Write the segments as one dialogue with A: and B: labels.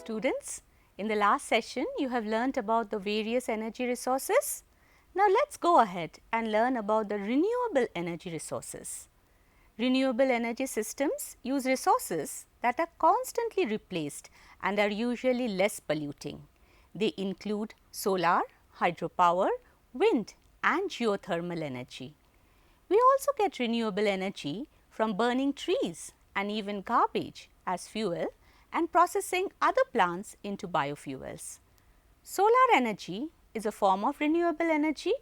A: students. In the last session, you have learnt about the various energy resources. Now, let us go ahead and learn about the renewable energy resources. Renewable energy systems use resources that are constantly replaced and are usually less polluting. They include solar, hydropower, wind and geothermal energy. We also get renewable energy from burning trees and even garbage as fuel and processing other plants into biofuels. Solar energy is a form of renewable energy.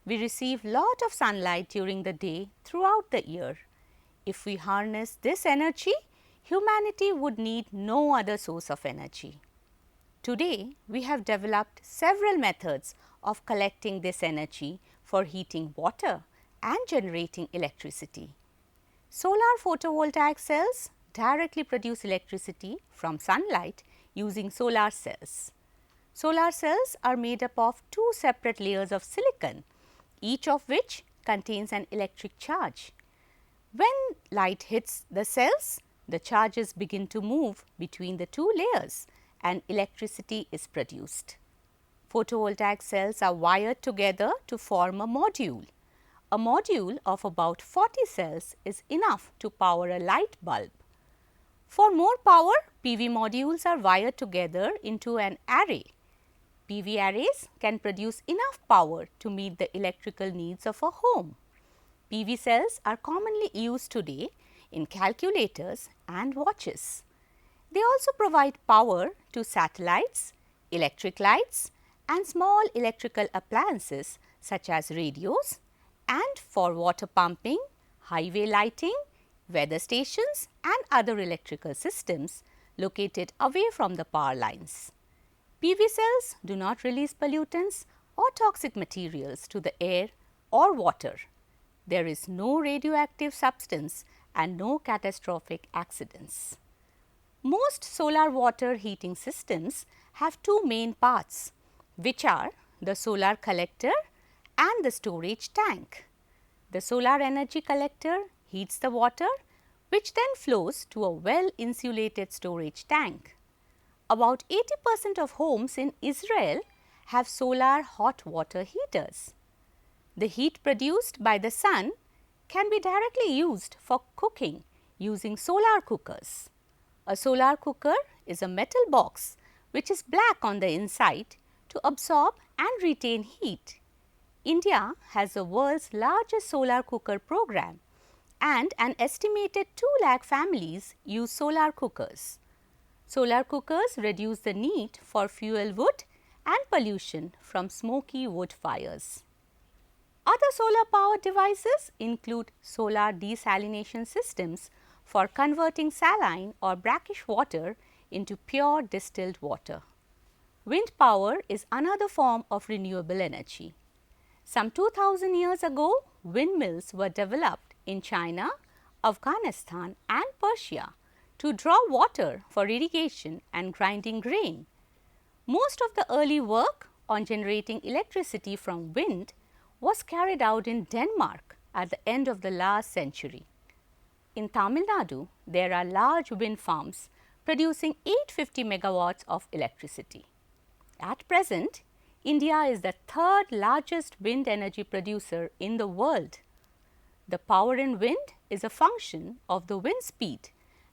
A: We receive lot of sunlight during the day throughout the year. If we harness this energy, humanity would need no other source of energy. Today, we have developed several methods of collecting this energy for heating water and generating electricity. Solar photovoltaic cells directly produce electricity from sunlight using solar cells. Solar cells are made up of two separate layers of silicon, each of which contains an electric charge. When light hits the cells, the charges begin to move between the two layers and electricity is produced. Photovoltaic cells are wired together to form a module. A module of about 40 cells is enough to power a light bulb. For more power, PV modules are wired together into an array. PV arrays can produce enough power to meet the electrical needs of a home. PV cells are commonly used today in calculators and watches. They also provide power to satellites, electric lights and small electrical appliances such as radios and for water pumping, highway lighting, weather stations and other electrical systems located away from the power lines. PV cells do not release pollutants or toxic materials to the air or water. There is no radioactive substance and no catastrophic accidents. Most solar water heating systems have two main parts, which are the solar collector and the storage tank. The solar energy collector heats the water, which then flows to a well insulated storage tank. About 80% of homes in Israel have solar hot water heaters. The heat produced by the sun can be directly used for cooking using solar cookers. A solar cooker is a metal box which is black on the inside to absorb and retain heat. India has the world's largest solar cooker program and an estimated 2 lakh families use solar cookers. Solar cookers reduce the need for fuel wood and pollution from smoky wood fires. Other solar power devices include solar desalination systems for converting saline or brackish water into pure distilled water. Wind power is another form of renewable energy. Some 2000 years ago, windmills were developed in China, Afghanistan and Persia to draw water for irrigation and grinding grain. Most of the early work on generating electricity from wind was carried out in Denmark at the end of the last century. In Tamil Nadu, there are large wind farms producing 850 megawatts of electricity. At present, India is the third largest wind energy producer in the world. The power in wind is a function of the wind speed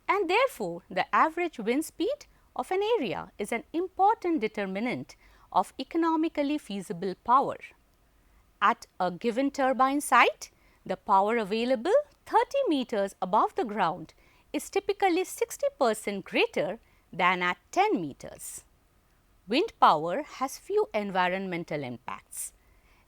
A: and therefore, the average wind speed of an area is an important determinant of economically feasible power. At a given turbine site, the power available 30 meters above the ground is typically 60% greater than at 10 meters. Wind power has few environmental impacts.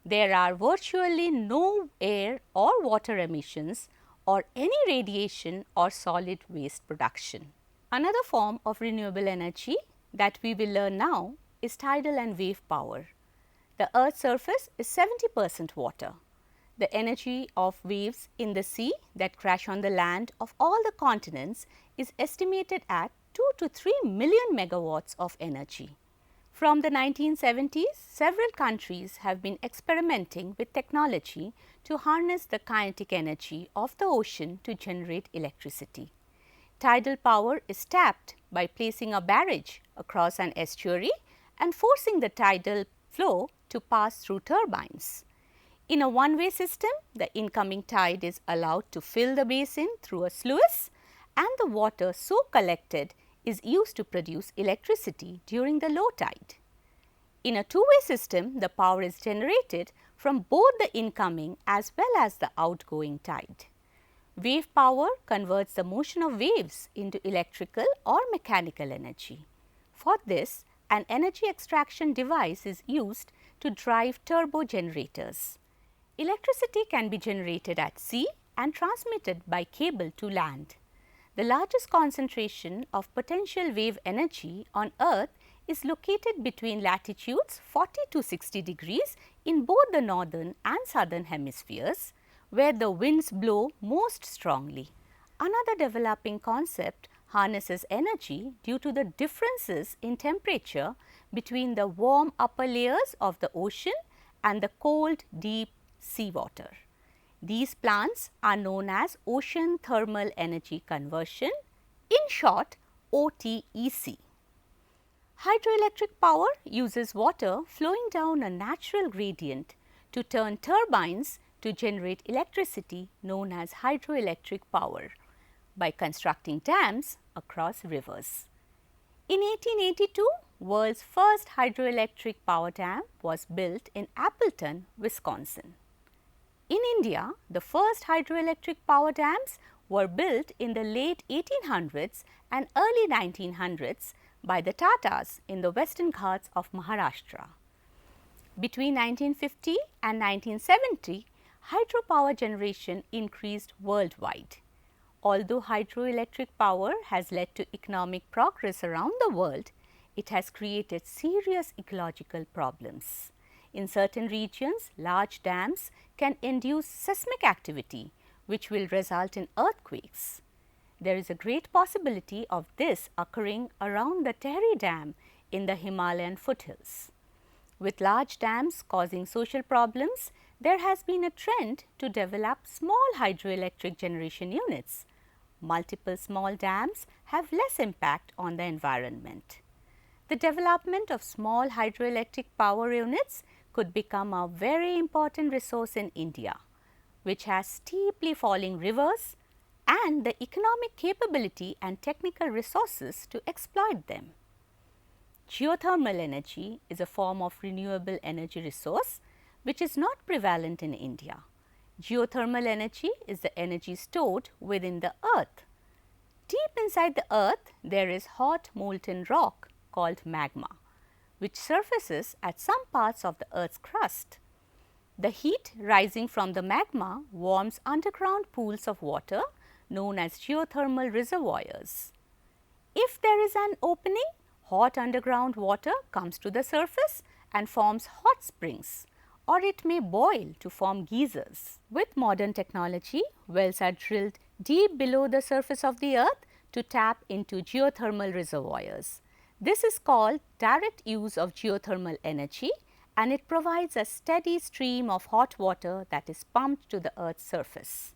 A: There are virtually no air or water emissions or any radiation or solid waste production. Another form of renewable energy that we will learn now is tidal and wave power. The Earth's surface is 70% water. The energy of waves in the sea that crash on the land of all the continents is estimated at 2 to 3 million megawatts of energy. From the 1970s, several countries have been experimenting with technology to harness the kinetic energy of the ocean to generate electricity. Tidal power is tapped by placing a barrage across an estuary and forcing the tidal flow to pass through turbines. In a one-way system, the incoming tide is allowed to fill the basin through a sluice, and the water so collected is used to produce electricity during the low tide. In a two-way system, the power is generated from both the incoming as well as the outgoing tide. Wave power converts the motion of waves into electrical or mechanical energy. For this, an energy extraction device is used to drive turbo generators. Electricity can be generated at sea and transmitted by cable to land. The largest concentration of potential wave energy on Earth is located between latitudes 40 to 60 degrees in both the northern and southern hemispheres, where the winds blow most strongly. Another developing concept harnesses energy due to the differences in temperature between the warm upper layers of the ocean and the cold deep seawater. These plants are known as ocean thermal energy conversion, in short OTEC. Hydroelectric power uses water flowing down a natural gradient to turn turbines to generate electricity known as hydroelectric power by constructing dams across rivers. In 1882, world's first hydroelectric power dam was built in Appleton, Wisconsin. In India, the first hydroelectric power dams were built in the late 1800s and early 1900s by the Tatas in the Western Ghats of Maharashtra. Between 1950 and 1970, hydropower generation increased worldwide. Although hydroelectric power has led to economic progress around the world, it has created serious ecological problems. In certain regions, large dams can induce seismic activity, which will result in earthquakes. There is a great possibility of this occurring around the Tehri Dam in the Himalayan foothills. With large dams causing social problems, there has been a trend to develop small hydroelectric generation units. Multiple small dams have less impact on the environment. The development of small hydroelectric power units could become a very important resource in India, which has steeply falling rivers and the economic capability and technical resources to exploit them. Geothermal energy is a form of renewable energy resource which is not prevalent in India. Geothermal energy is the energy stored within the earth. Deep inside the earth, there is hot molten rock called magma, which surfaces at some parts of the earth's crust. The heat rising from the magma warms underground pools of water known as geothermal reservoirs. If there is an opening, hot underground water comes to the surface and forms hot springs, or it may boil to form geysers. With modern technology, wells are drilled deep below the surface of the earth to tap into geothermal reservoirs. This is called direct use of geothermal energy, and it provides a steady stream of hot water that is pumped to the earth's surface.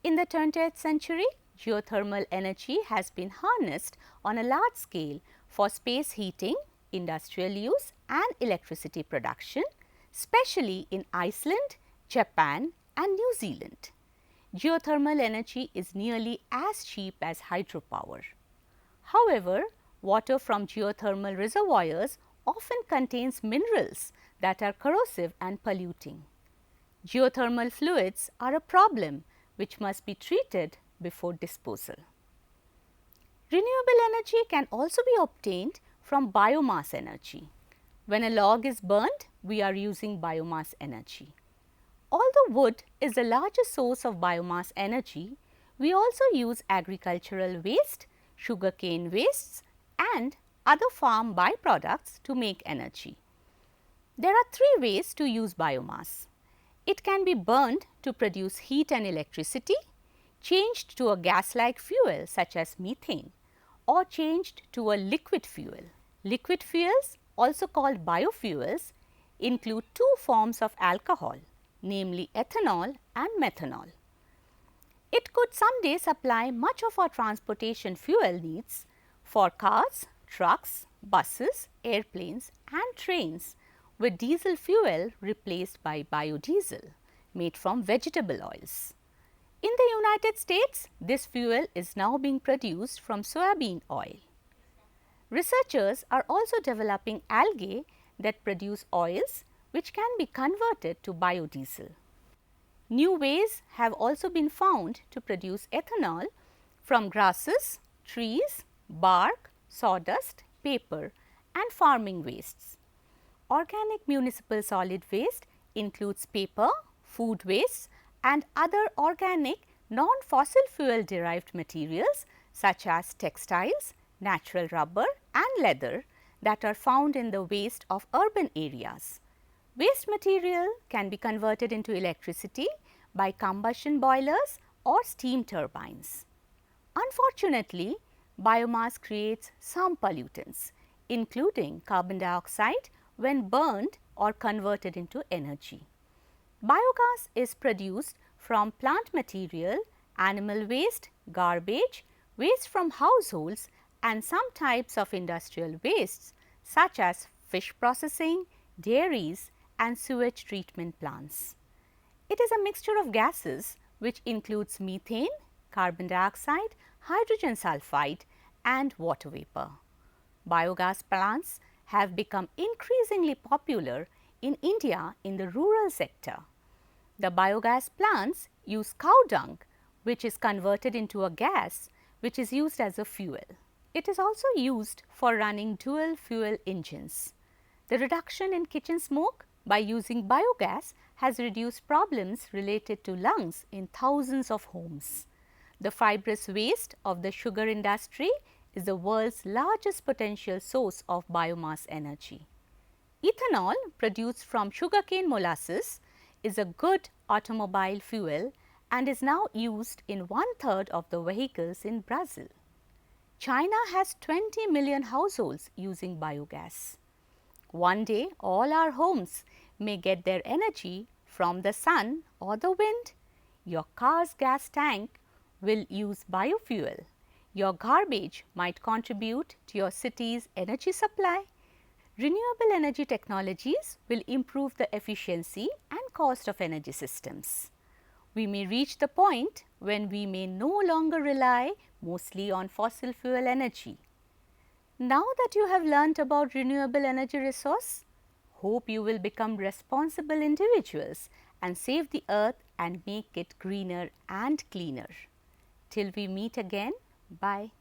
A: In the 20th century, geothermal energy has been harnessed on a large scale for space heating, industrial use and electricity production, especially in Iceland, Japan and New Zealand. Geothermal energy is nearly as cheap as hydropower. However, water from geothermal reservoirs often contains minerals that are corrosive and polluting. Geothermal fluids are a problem which must be treated before disposal. Renewable energy can also be obtained from biomass energy. When a log is burned, we are using biomass energy. Although wood is the largest source of biomass energy, we also use agricultural waste, sugarcane wastes and other farm byproducts to make energy. There are three ways to use biomass. It can be burned to produce heat and electricity, changed to a gas-like fuel such as methane, or changed to a liquid fuel. Liquid fuels, also called biofuels, include two forms of alcohol, namely ethanol and methanol. It could someday supply much of our transportation fuel needs. for cars, trucks, buses, airplanes and trains with diesel fuel replaced by biodiesel made from vegetable oils. In the United States, this fuel is now being produced from soybean oil. Researchers are also developing algae that produce oils which can be converted to biodiesel. New ways have also been found to produce ethanol from grasses, trees, bark, sawdust, paper and farming wastes. Organic municipal solid waste includes paper, food waste and other organic non-fossil fuel derived materials such as textiles, natural rubber and leather that are found in the waste of urban areas. Waste material can be converted into electricity by combustion boilers or steam turbines. Unfortunately, biomass creates some pollutants, including carbon dioxide when burned or converted into energy. Biogas is produced from plant material, animal waste, garbage, waste from households and some types of industrial wastes such as fish processing, dairies and sewage treatment plants. It is a mixture of gases which includes methane, carbon dioxide, hydrogen sulfide and water vapor. Biogas plants have become increasingly popular in India in the rural sector. The biogas plants use cow dung which is converted into a gas which is used as a fuel. It is also used for running dual fuel engines. The reduction in kitchen smoke by using biogas has reduced problems related to lungs in thousands of homes. The fibrous waste of the sugar industry is the world's largest potential source of biomass energy. Ethanol produced from sugarcane molasses is a good automobile fuel and is now used in 1/3 of the vehicles in Brazil. China has 20 million households using biogas. One day, all our homes may get their energy from the sun or the wind. Your car's gas tank will use biofuel. Your garbage might contribute to your city's energy supply. Renewable energy technologies will improve the efficiency and cost of energy systems. We may reach the point when we may no longer rely mostly on fossil fuel energy. Now that you have learnt about renewable energy resource, hope you will become responsible individuals and save the earth and make it greener and cleaner. Till we meet again, bye.